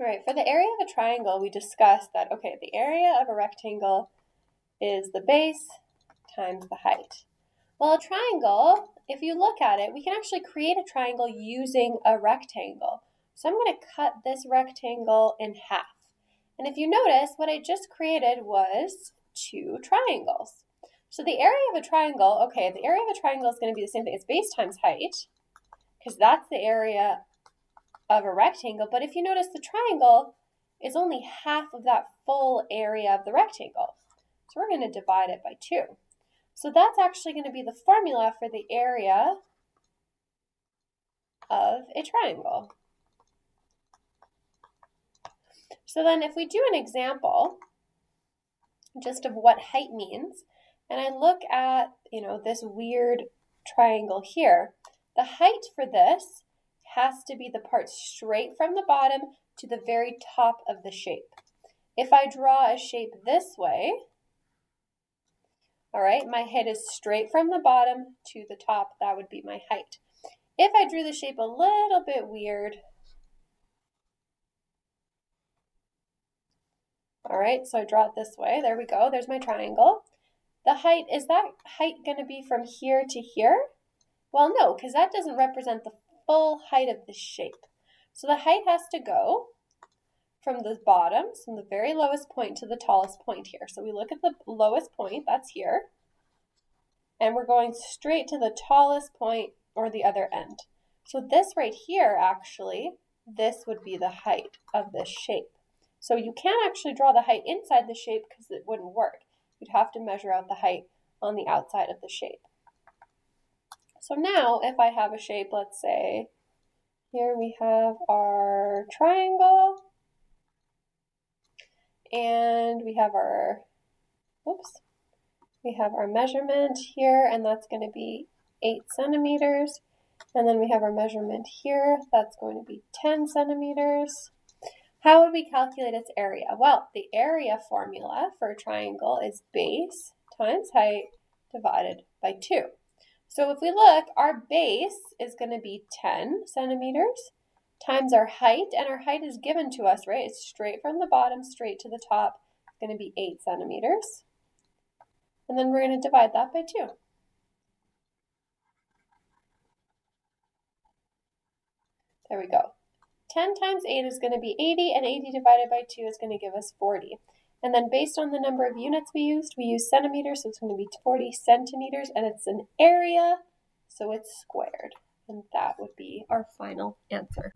All right, for the area of a triangle, we discussed that, okay, the area of a rectangle is the base times the height. Well, a triangle, if you look at it, we can actually create a triangle using a rectangle. So I'm going to cut this rectangle in half. And if you notice, what I just created was two triangles. So the area of a triangle, okay, the area of a triangle is going to be the same thing. It's base times height, because that's the area of a rectangle. But if you notice, the triangle is only half of that full area of the rectangle. So we're going to divide it by 2. So that's actually going to be the formula for the area of a triangle. So then if we do an example just of what height means, and I look at, this weird triangle here, the height for this has to be the part straight from the bottom to the very top of the shape. If I draw a shape this way, all right, my height is straight from the bottom to the top. That would be my height. If I drew the shape a little bit weird, all right, so I draw it this way. There we go. There's my triangle. The height, is that height going to be from here to here? Well, no, because that doesn't represent the full height of the shape. So the height has to go from the bottom, from the very lowest point to the tallest point here. So we look at the lowest point, that's here, and we're going straight to the tallest point or the other end. So this right here, actually, this would be the height of this shape. So you can't actually draw the height inside the shape because it wouldn't work. You'd have to measure out the height on the outside of the shape. So now if I have a shape, let's say, here we have our triangle, and we have our, we have our measurement here, and that's going to be 8 centimeters. And then we have our measurement here, that's going to be 10 centimeters. How would we calculate its area? Well, the area formula for a triangle is base times height divided by 2. So if we look, our base is going to be 10 centimeters times our height, and our height is given to us, right? It's straight from the bottom, straight to the top. It's going to be 8 centimeters. And then we're going to divide that by 2. There we go. 10 times 8 is going to be 80, and 80 divided by 2 is going to give us 40. And then based on the number of units we used centimeters, so it's going to be 40 centimeters, and it's an area, so it's squared. And that would be our final answer.